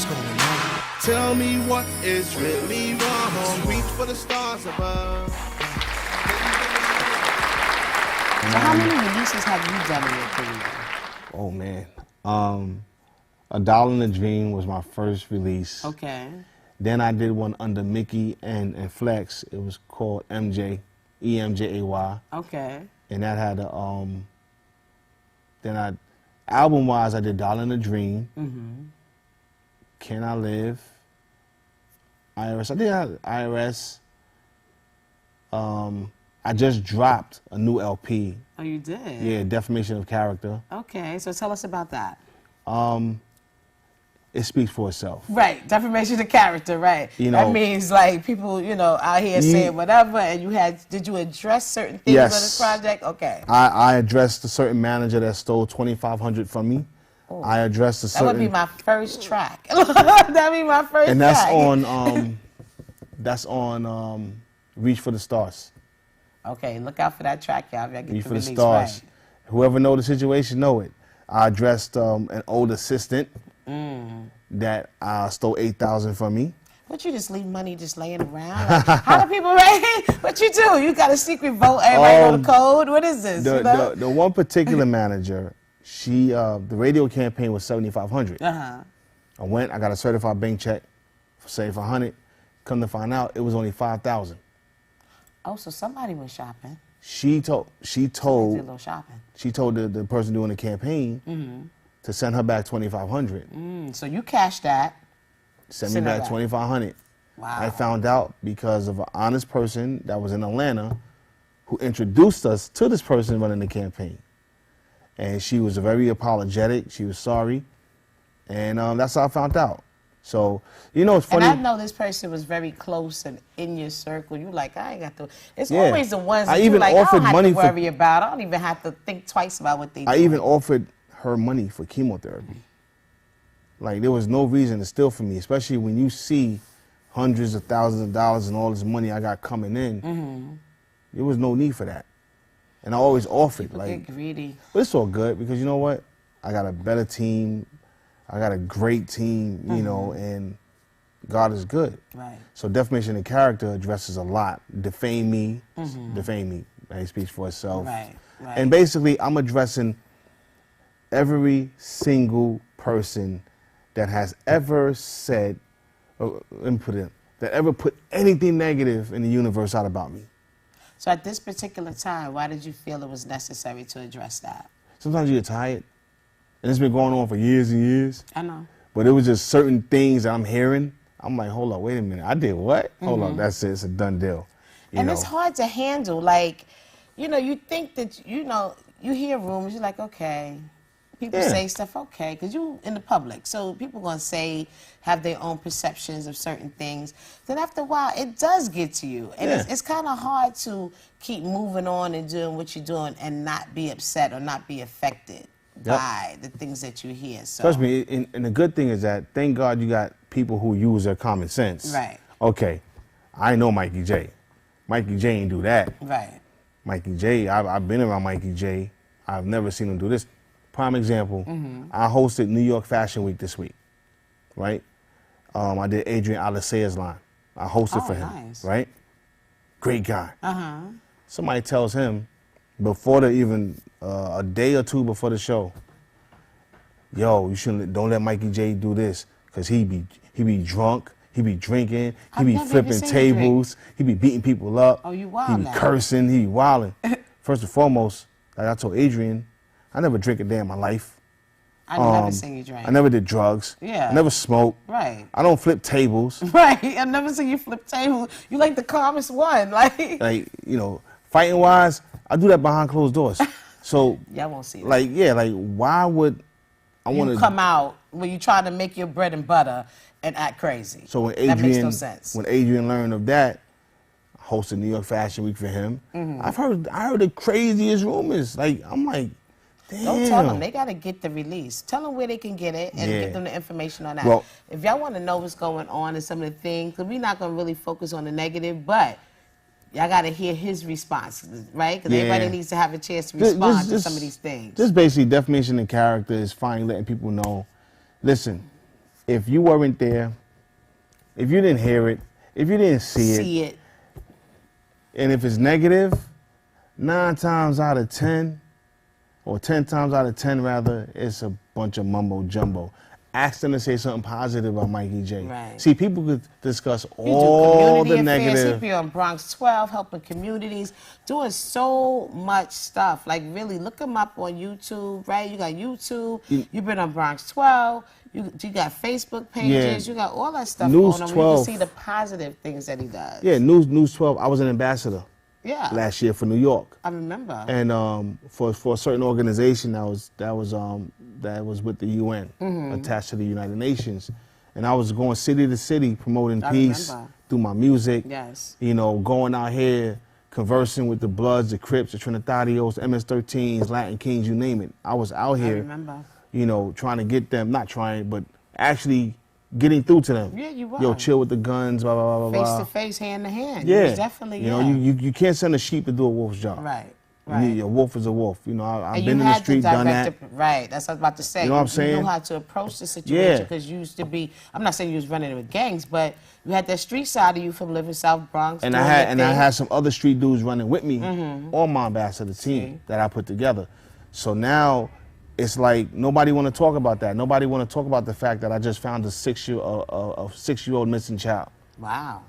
Tell me what is really wrong. Reach for the stars above. So how many releases have you done in your career? Oh man, A Dollar in a Dream was my first release. Okay. Then I did one under Mickey and Flex. It was called MJ, EMJAY. Okay. And that had a, album-wise, I did Dollar in a Dream. Can I Live? IRS. I think I had IRS. I just dropped a new LP. Oh, you did? Yeah, Defamation of Character. Okay, so tell us about that. It speaks for itself. Right, defamation of character, right. You know, that means like people, out here saying whatever, and did you address certain things on this project? Okay. I addressed a certain manager that stole $2,500 from me. Oh. I addressed a certain... That would be my first track. That'd be my first and that's track. That's on Reach for the Stars. Okay, look out for that track, y'all. Reach for the Stars. Right. Whoever know the situation know it. I addressed an old assistant that stole $8,000 from me. What, you just leave money just laying around? Like, how do people rate? What you do? You got a secret vote, everybody know the code? What is this? The one particular manager, the radio campaign was $7,500. I went, I got a certified bank check for $7,500. Come to find out, it was only $5,000. Oh, so somebody was shopping. She told Did a little shopping. she told the person doing the campaign to send her back $2,500. So you cashed that. Send me Send her back back. $2,500. Wow. I found out because of an honest person that was in Atlanta who introduced us to this person running the campaign. And she was very apologetic. She was sorry. And that's how I found out. So, you know, it's funny. And I know this person was very close and in your circle. You like, I ain't got to. It's Yeah. always the ones I that you even like, I offered don't have money to for- worry about. I don't even have to think twice about what they do. I even offered her money for chemotherapy. Like, there was no reason to steal from me, especially when you see hundreds of thousands of dollars and all this money I got coming in. There was no need for that. And I always offered. People Like, get greedy. but it's all good because you know what? I got a better team. I got a great team, you know, and God is good. Right. So defamation of character addresses a lot. Defame me. It speaks for itself. Right, right. And basically, I'm addressing every single person that has ever said, that ever put anything negative in the universe out about me. So at this particular time, why did you feel it was necessary to address that? Sometimes you get tired, and it's been going on for years and years. I know. But it was just certain things that I'm hearing. I'm like, hold up, wait a minute. I did what? Hold up, that's it. It's a done deal. You And know? it's hard to handle. Like, you know, you think that, you know, you hear rumors, you're like, okay. People Yeah. say stuff, okay, because you in the public. So people going to say, have their own perceptions of certain things. Then after a while, it does get to you. And Yeah. it's kind of hard to keep moving on and doing what you're doing and not be upset or not be affected by the things that you hear. So, Trust me, and the good thing is that, thank God you got people who use their common sense. Right. Okay, I know Mikey J. Mikey J ain't do that. right. Mikey J, I've been around Mikey J. I've never seen him do this. Prime example, I hosted New York Fashion Week this week, right? I did Adrian Alicea's line. I hosted for him, nice. right? Great guy. Somebody tells him before a day or two before the show, yo, don't let Mikey J do this, cause he be drunk, he be drinking, he I've be never flipping even seen him drink. tables, he be beating people up. Oh, you He wild be now. cursing, he be wilding. First and foremost, like I told Adrian, I never drink a day in my life. I never seen you drink. I never did drugs. Yeah. I never smoked. Right. I don't flip tables. Right. I've never seen you flip tables. You like the calmest one. Like, Like, you know, fighting wise, I do that behind closed doors. So, y'all won't see that. like, yeah, like, why would I want You to come out when you try to make your bread and butter and act crazy. So when that makes no Adrian, sense. when Adrian learned of that, I hosted New York Fashion Week for him. I heard the craziest rumors. Like, I'm like, damn. Don't tell them. They got to get the release. Tell them where they can get it and Yeah. give them the information on that. Well- if y'all want to know what's going on and some of the things, because we're not going to really focus on the negative, but y'all got to hear his response, right? Because Yeah. everybody needs to have a chance to Just- respond to just- some of these things. Just basically defamation of character is finally letting people know, listen, if you weren't there, if you didn't hear it, if you didn't see it, and if it's negative, 9 times out of 10, or 10 times out of 10 rather, it's a bunch of mumbo jumbo. Ask them to say something positive about Mikey J. Right. See, people could discuss You do all community the affairs. negative. He be on Bronx 12, helping communities, doing so much stuff. Like, really, look him up on YouTube, right? You got YouTube. You've been on Bronx 12. You got Facebook pages. Yeah. You got all that stuff News going on. 12. You can see the positive things that he does. Yeah, News 12. I was an ambassador Yeah. last year for New York. I remember. And for a certain organization that was with the UN, attached to the United Nations, and I was going city to city promoting I peace remember. through my music. Yes. You know, going out here conversing with the Bloods, the Crips, the Trinitarios, the MS-13s, Latin Kings, you name it. I was out I here, remember. you know, trying to get them, not trying, but actually getting through to them. Yeah, you Yo, were. chill with the guns, blah blah blah blah. Face blah. to face, hand to hand. Yeah, You was definitely, you know, you can't send a sheep to do a wolf's job. Right. You Right. need- a wolf is a wolf. You know, I've And been you in the had street, to done direct that. right, that's what I was about to say. You know what I'm You saying? knew how to approach the situation Yeah. because you used to be, I'm not saying you was running with gangs, but you had that street side of you from living South Bronx. And doing I had your and I thing. had some other street dudes running with me on my ambassador team that I put together. So now it's like nobody want to talk about that. Nobody want to talk about the fact that I just found a 6-year-old missing child. Wow.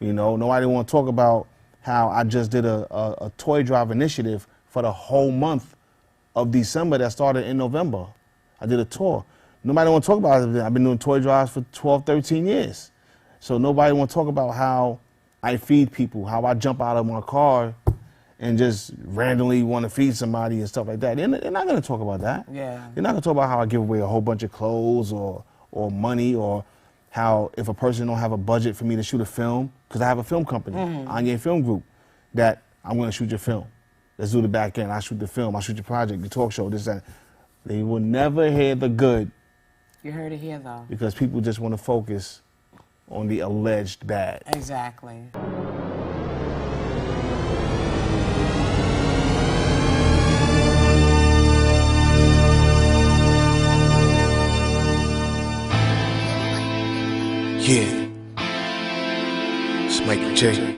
You know, nobody want to talk about how I just did a toy drive initiative for the whole month of December that started in November. I did a tour. Nobody want to talk about it. I've been doing toy drives for 12, 13 years. So nobody want to talk about how I feed people, how I jump out of my car and just randomly want to feed somebody and stuff like that. They're not going to talk about that. Yeah. They're not going to talk about how I give away a whole bunch of clothes or money, or how if a person don't have a budget for me to shoot a film, because I have a film company, Anye Film Group, that I'm going to shoot your film. Let's do the back end. I shoot the film. I shoot your project, the talk show, this, that. They will never hear the good. You heard it here, though. Because people just want to focus on the alleged bad. Exactly. Yeah. It's Mikey J.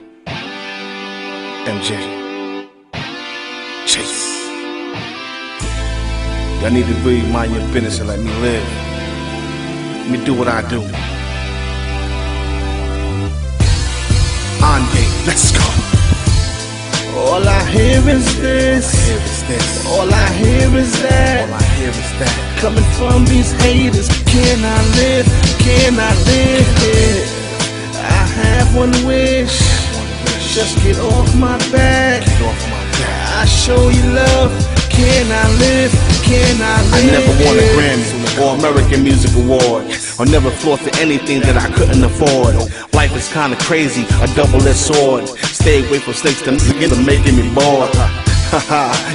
MJ. Chase. Y'all need to really mind your business and let me live. Let me do what I do. Anye, let's go. All I hear is this. All I hear is that. Coming from these haters, can I live? Can I live? I have one wish. Just get off my back. I show you love. Can I live? Can I live? I never won a Grammy or American Music Award, or never flossed to anything that I couldn't afford. Life is kinda crazy, a double-edged sword. Stay away from snakes, them niggas are making me bored.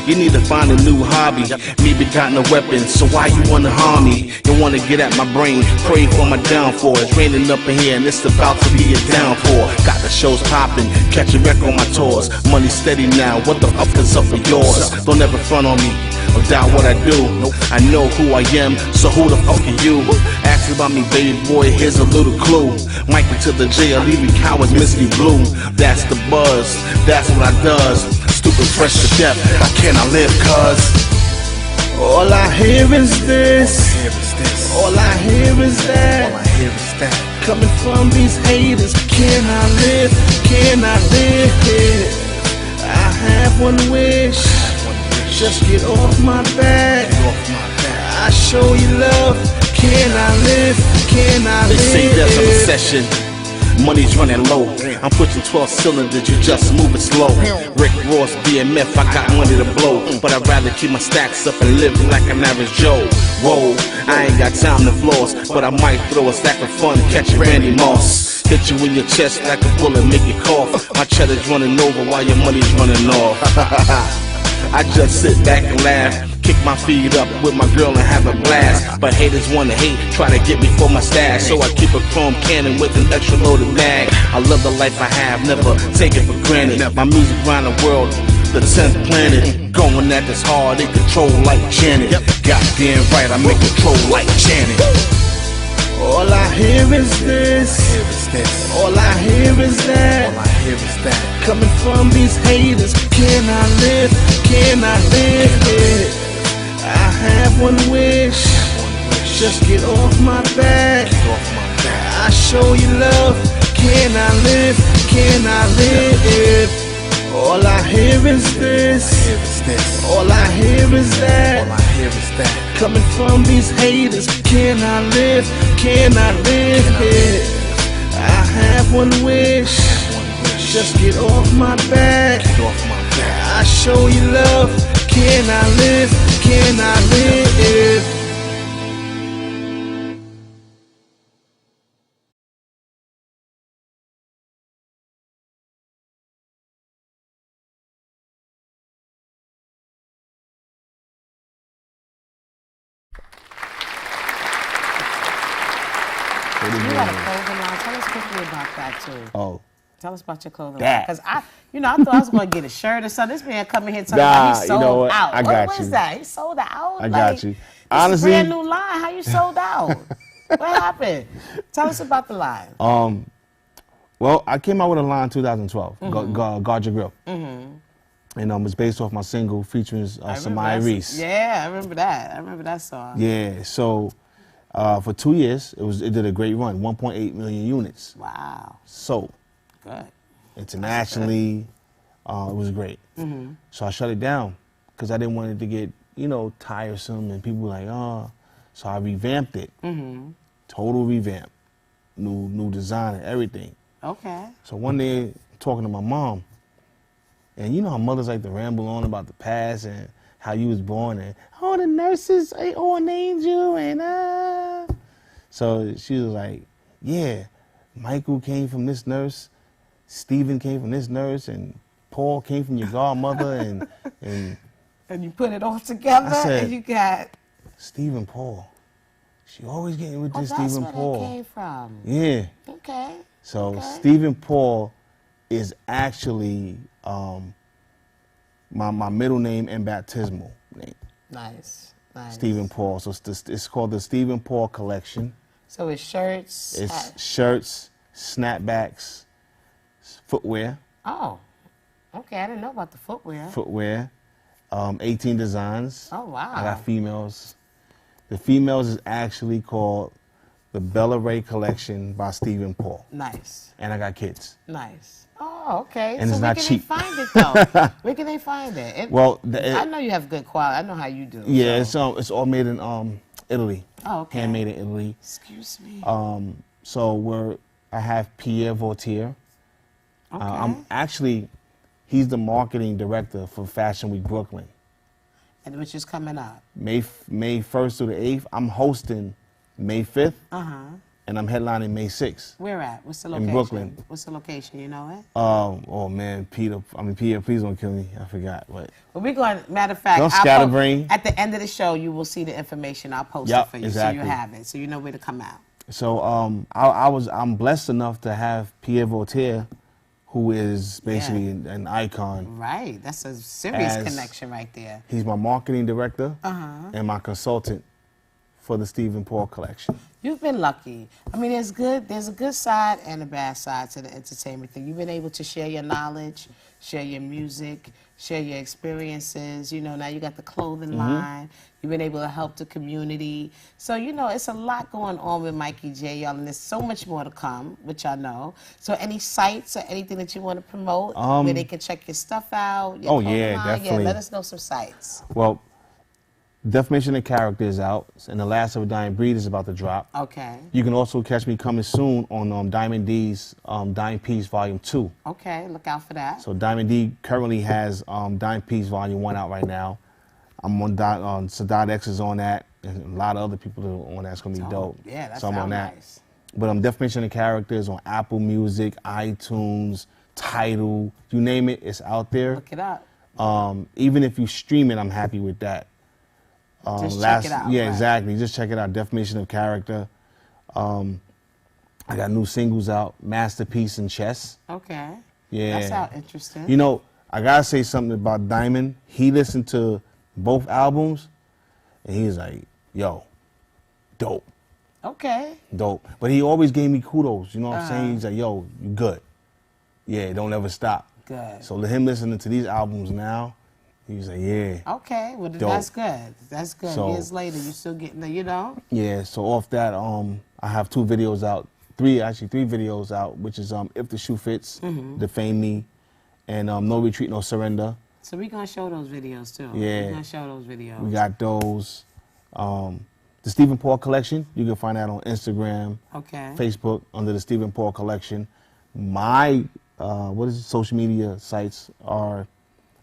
You need to find a new hobby. Me begotten a weapon, so why you wanna harm me? You wanna get at my brain, pray for my downfall. It's raining up in here and it's about to be a downpour. Got the shows popping, catch a wreck on my tours. Money steady now, what the fuck is up with yours? Don't ever front on me or doubt what I do. I know who I am, so who the fuck are you? Ask about me, baby boy, here's a little clue. Mikey to the jail, leaving cowards misty blue. That's the buzz, that's what I does. Stupid fresh to death, how can I live, cuz? All I hear is this. All I hear is that. Coming from these haters, can I live? Can I live? I have one wish. Just get off my back. I show you love. Can I live? Can I live? They say there's an obsession. Money's running low. I'm pushing 12 cylinders, you just move it slow. Rick Ross, BMF, I got money to blow. But I'd rather keep my stacks up and live like an average Joe. Whoa, I ain't got time to floss, but I might throw a stack of fun, catch Randy Moss. Hit you in your chest like a bullet, make you cough. My cheddar's running over while your money's running off. I just sit back and laugh, kick my feet up with my girl and have a blast. But haters wanna hate, try to get me for my stash. So I keep a chrome cannon with an extra loaded mag. I love the life I have, never take it for granted. My music around the world, the 10th planet. Going at this hard, they control like Janet. Goddamn right, I make control like Janet. All I hear is this. All I hear is that. Coming from these haters, can I live? Can I live? I have one wish. Just get off my back. I show you love. Can I live? Can I live? All I hear is this. All I hear is that. Coming from these haters, can I live? Can I live? I have one wish. Just get off my back. I show you love. Can I live? Can I live? You got a clothing line. Tell us quickly about that too. Oh. Tell us about your clothing That. line. Because I thought I was going to get a shirt or something. This man coming here talking about he's sold you know what? out. I got What you. is that? He sold out? I got you. It's Honestly, a brand new line. How you sold out? What happened? Tell us about the line. well, I came out with a line in 2012, Guard Your Grill. And it's based off my single featuring Samaya Reese. Yeah, I remember that. I remember that song. Yeah, so for 2 years, it did a great run, 1.8 million units. Wow. So, Good. internationally, It was great. So I shut it down because I didn't want it to get, you know, tiresome and people were like, oh. So I revamped it. Total revamp. New design and everything. Okay. So one day, talking to my mom, and you know how mothers like to ramble on about the past and how you was born and, oh, the nurses, oh, named you, and So she was like, yeah, Michael came from this nurse, Stephen came from this nurse, and Paul came from your godmother, and you put it all together, I said, and you got... Stephen Paul. She always getting with this that's Stephen where Paul. that came from. Yeah. Okay. So okay. Stephen Paul is actually my middle name and baptismal name. Nice. Stephen Paul. So it's called the Stephen Paul Collection. So it's shirts. It's shirts, snapbacks, footwear. Oh. Okay, I didn't know about the footwear. Footwear. 18 designs. Oh, wow. I got females. The females is actually called the Bella Ray Collection by Stephen Paul. Nice. And I got kids. Nice. Oh, okay. And so it's not cheap. Where can they find it, though? Where can they find it? Well, I know you have good quality. I know how you do. Yeah, so. it's all made in Italy. Oh, okay. Handmade in Italy. Excuse me. So I have Pierre Vautier. Okay. He's the marketing director for Fashion Week Brooklyn. And which is coming up? May 1st through the 8th. I'm hosting May 5th. And I'm headlining May 6th. Where at? What's the location? In Brooklyn. What's the location? You know it? Oh man, Pierre, please don't kill me. I forgot. But we're going, matter of fact, don't scatterbrain. At the end of the show, you will see the information. I'll post it for you exactly. so you have it. So you know where to come out. So I'm blessed enough to have Pierre Vautier, who is basically an icon. Right. That's a serious connection right there. He's my marketing director and my consultant for the Stephen Paul collection. You've been lucky. I mean, there's a good side and a bad side to the entertainment thing. You've been able to share your knowledge, share your music, share your experiences. You know, now you got the clothing line. You've been able to help the community. So, you know, it's a lot going on with Mikey J, y'all, and there's so much more to come, which I know. So any sites or anything that you want to promote where they can check your stuff out? Your yeah, line? definitely. Yeah, let us know some sites. Well, Defamation of Character is out, and The Last of a Dying Breed is about to drop. Okay. You can also catch me coming soon on Diamond D's Dime Piece Volume 2. Okay, look out for that. So Diamond D currently has Dime Piece Volume 1 out right now. I'm on Sadat X is on that, and a lot of other people are on that. It's going to be dope. Yeah, that's so I'm on that. Nice. But Defamation of Character is on Apple Music, iTunes, Tidal, you name it, it's out there. Look it up. Even if you stream it, I'm happy with that. Just check it out. Yeah, right. exactly. Just check it out. Defamation of Character. I got new singles out. Masterpiece and Chess. Okay. Yeah. That sounds interesting. You know, I gotta say something about Diamond. He listened to both albums, and he's like, "Yo, dope." Okay. Dope. But he always gave me kudos. You know what I'm saying? He's like, "Yo, you good. Yeah, don't ever stop." Good. So him listening to these albums now. He was like, yeah. Okay, well, dope. That's good. That's good. So, years later, you still getting the, you know? Yeah, so off that, I have 2 videos out. 3 videos out, which is If the Shoe Fits, Defame Me, and No Retreat, No Surrender. So we're going to show those videos, too. Yeah. We're going to show those videos. We got those. The Stephen Paul Collection, you can find that on Instagram, Facebook, under the Stephen Paul Collection. My, social media sites are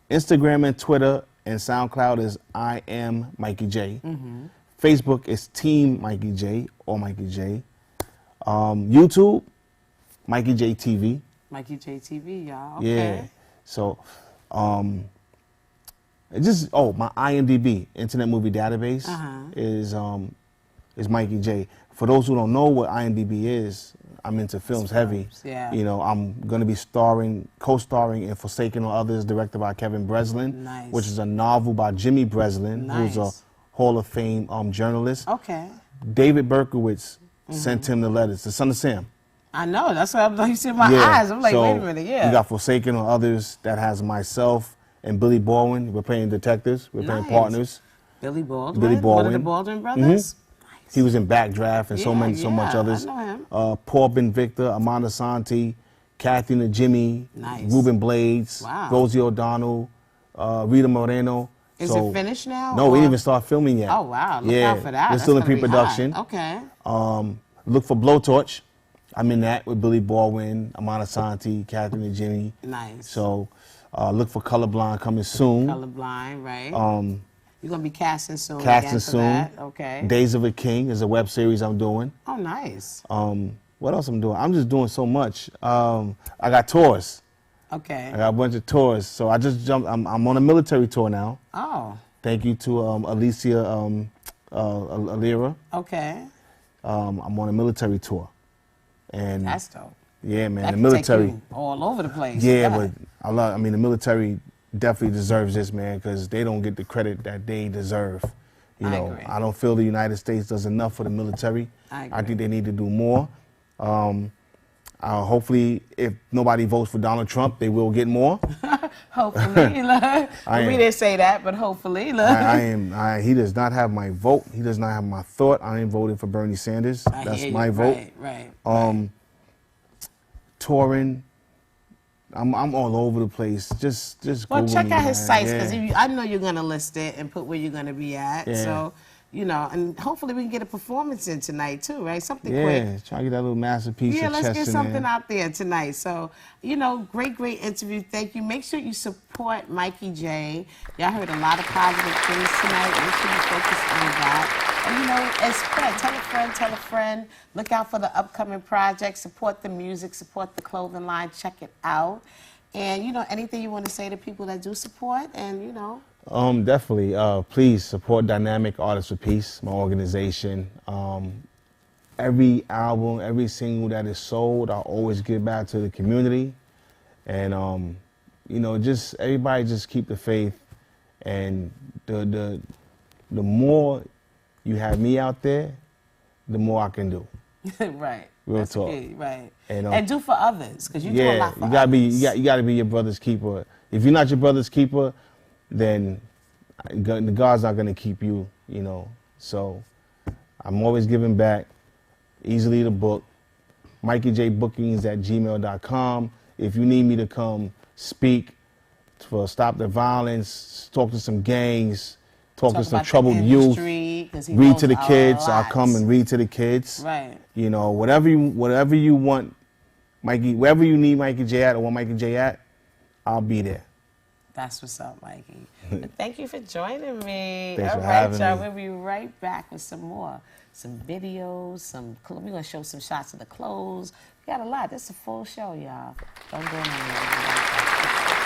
Instagram and Twitter and SoundCloud is I am Mikey J. Facebook is Team Mikey J or Mikey J. YouTube, Mikey J TV. Mikey J TV, y'all. Okay. Yeah. So, my IMDb, Internet Movie Database, is Mikey J. For those who don't know what IMDb is, I'm into films heavy. Yeah. You know, I'm going to be co-starring in Forsaken or Others, directed by Kevin Breslin, which is a novel by Gimme Breslin, who's a Hall of Fame journalist. Okay. David Berkowitz sent him the letters, the son of Sam. I know. That's what you see in my eyes. I'm like, so wait a minute, you got Forsaken or Others that has myself and Billy Baldwin. We're playing detectives. We're playing partners. Billy Baldwin? Billy Baldwin. One of the Baldwin brothers? He was in Backdraft and so much others. I know him. Paul Ben Victor, Amanda Santi, Kathy and Jimmy, Nice. Ruben Blades, Wow. Rosie O'Donnell, Rita Moreno. Is So- it finished now? No, we or- didn't even start filming yet. Oh, wow. Look yeah, out for that. We're That's still in gonna be pre-production. hot. Okay. Look for Blowtorch. I'm in that with Billy Baldwin, Amana Santi, Catherine and Jimmy. Nice. So look for Colorblind coming soon. Colorblind, right? You're going to be casting soon. Casting again for soon. that. Okay. Days of a King is a web series I'm doing. Oh, nice. What else I'm doing? I'm just doing so much. I got tours. Okay. I got a bunch of tours. So I just jumped. I'm on a military tour now. Oh, Thank you to Alicia Alira. okay. I'm on a military tour. And That's dope. yeah, man, That the can military. take you all over the place. Yeah, but I mean, the military definitely deserves this, man, because they don't get the credit that they deserve. You I know, agree. I don't feel the United States does enough for the military. I I agree. think they need to do more. Hopefully, if nobody votes for Donald Trump, they will get more. Hopefully. Look. I We am. didn't say that, but hopefully. Look. He does not have my vote. He does not have my thought. I ain't voting for Bernie Sanders. I That's hear my you. vote. Right. Touring. I'm all over the place. Just Well, Google check me, out his man. sites Yeah. because I know you're going to list it and put where you're going to be at. Yeah. So, you know, and hopefully we can get a performance in tonight too, right? Something quick. Yeah, try to get that little masterpiece Yeah, of let's chess get in something there. out there tonight. So, you know, great interview. Thank you. Make sure you support Mikey J. Y'all heard a lot of positive things tonight. Make sure you focus on that. And, you know, and spread. Tell a friend. Look out for the upcoming project. Support the music. Support the clothing line. Check it out. And, you know, anything you want to say to people that do support and, you know. Definitely. Please support Dynamic Artists for Peace, my organization. Every album, every single that is sold, I always give back to the community. And, you know, just everybody just keep the faith. And the more you have me out there, the more I can do. Right. Real That's talk. key, right. And, do for others, because you do a Yeah, lot for you gotta others. you gotta be your brother's keeper. If you're not your brother's keeper, then the God's not gonna keep you. You know. So I'm always giving back. Easily to book. MikeyJBookings@gmail.com. If you need me to come speak for Stop the Violence, talk to some gangs, talk to some about the troubled youth, industry, 'cause he read knows to the a kids. I'll lot. come and read to the kids. Right. You know, whatever you want, Mikey, wherever you need Mikey J at or want Mikey J at, I'll be there. That's what's up, Mikey. But thank you for joining me. Thanks All for right, having y'all. me. We'll be right back with some more. Some videos, we're going to show some shots of the clothes. We got a lot. This is a full show, y'all. Don't go anywhere.